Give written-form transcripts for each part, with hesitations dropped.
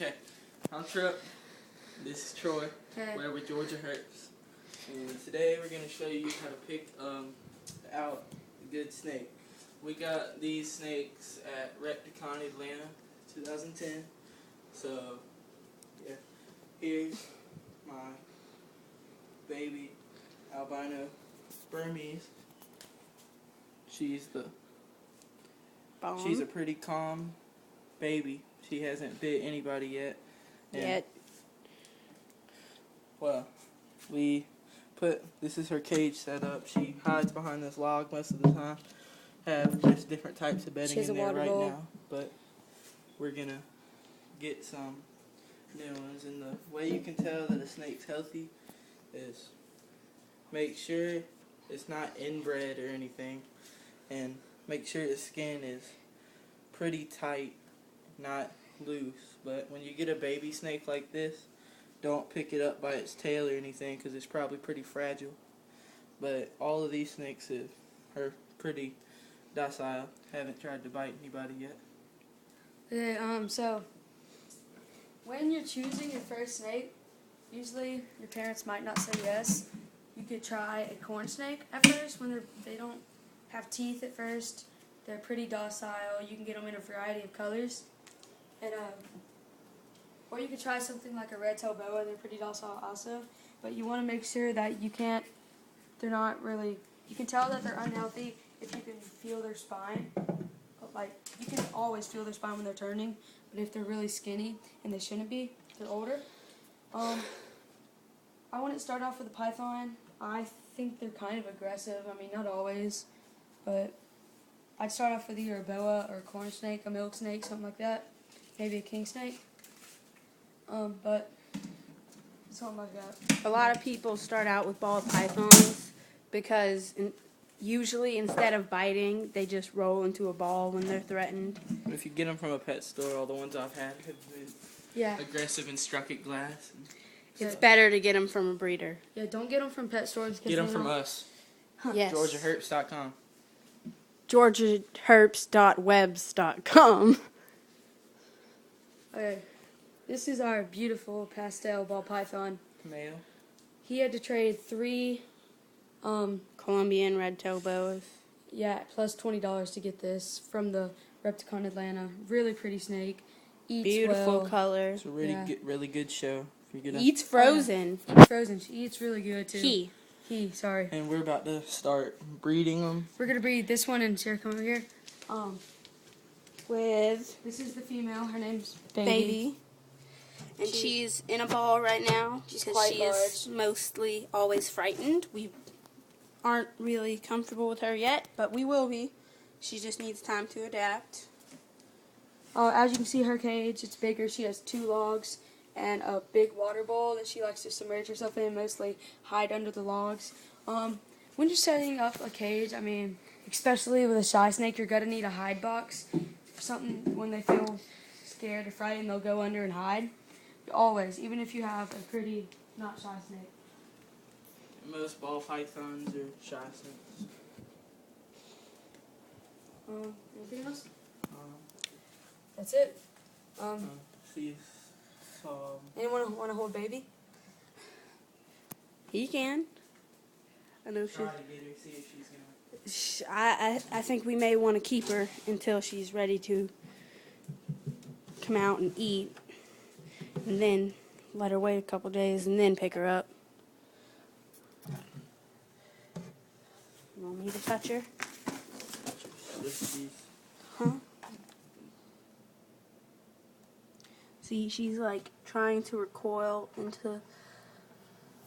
Okay, I'm Trip. This is Troy. Okay. We're with Georgia Herps. And today we're going to show you how to pick out a good snake. We got these snakes at Repticon Atlanta 2010. So, yeah. Here's my baby albino Burmese. She's a pretty calm baby. She hasn't bit anybody yet. And, well, this is her cage set up. She hides behind this log most of the time. Have just different types of bedding in there right now. But we're going to get some new ones. And the way you can tell that a snake's healthy is make sure it's not inbred or anything. And make sure its skin is pretty tight, not loose. But when you get a baby snake like this, don't pick it up by its tail or anything because it's probably pretty fragile. But all of these snakes are pretty docile. Haven't tried to bite anybody yet. Okay, so when you're choosing your first snake, usually your parents might not say yes. You could try a corn snake at first when they don't have teeth at first. They're pretty docile. You can get them in a variety of colors. And or you could try something like a red-tailed boa. They're pretty docile also. But you want to make sure that you can tell that they're unhealthy if you can feel their spine. Like, you can always feel their spine when they're turning. But if they're really skinny, and they shouldn't be, they're older. I wouldn't start off with a python. I think they're kind of aggressive. I mean, not always. But I'd start off with either a boa or a corn snake, a milk snake, something like that. Maybe a king snake. But something like that. A lot of people start out with ball pythons because usually instead of biting, they just roll into a ball when they're threatened. But if you get them from a pet store, all the ones I've had have been aggressive and struck at glass. It's better to get them from a breeder. Yeah, don't get them from pet stores. Get them from us. Yes. GeorgiaHerps.com. GeorgiaHerps.webs.com. Okay, this is our beautiful pastel ball python. Male. He had to trade 3, Colombian red-tailed boas. yeah, plus $20 to get this from the Repticon Atlanta. Really pretty snake. Eats Beautiful well. color. It's a really good show. If you're gonna Eats frozen. Eats frozen. She eats really good too. Sorry. And we're about to start breeding them. We're gonna breed this one, and Sarah, come over here. With This is the female. Her name's Baby. And she's in a ball right now because quite she is mostly always frightened. We aren't really comfortable with her yet, but we will be. She just needs time to adapt. As you can see, her cage, it's bigger. She has 2 logs and a big water bowl that she likes to submerge herself in, mostly hide under the logs. When you're setting up a cage, I mean, especially with a shy snake, you're going to need a hide box. For something when they feel scared or frightened, they'll go under and hide. Always, even if you have a pretty not shy snake. Most ball pythons are shy snakes. Anything else? That's it. See, Anyone want to hold Baby? He can. I know try to get her, see if she's gonna. I think we may want to keep her until she's ready to come out and eat, and then let her wait a couple days and then pick her up. You want me to touch her? Huh? See, she's like trying to recoil into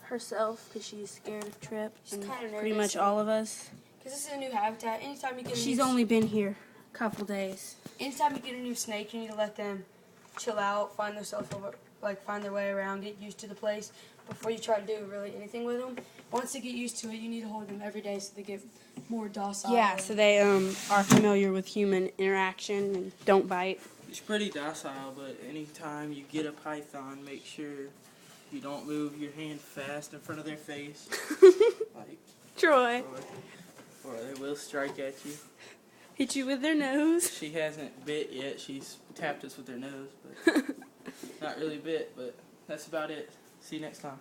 herself because she's scared of Trip. She's and kinda pretty nervous. much all of us. Because this is a new habitat. Anytime you get She's only been here a couple days. Anytime you get a new snake, you need to let them chill out, find their way around, get used to the place before you try to do really anything with them. Once they get used to it, you need to hold them every day so they get more docile. Yeah, so they are familiar with human interaction and don't bite. It's pretty docile, but anytime you get a python, make sure you don't move your hand fast in front of their face. Like Troy. Or they will strike at you. Hit you with their nose. She hasn't bit yet. She's tapped us with her nose. But not really bit, but that's about it. See you next time.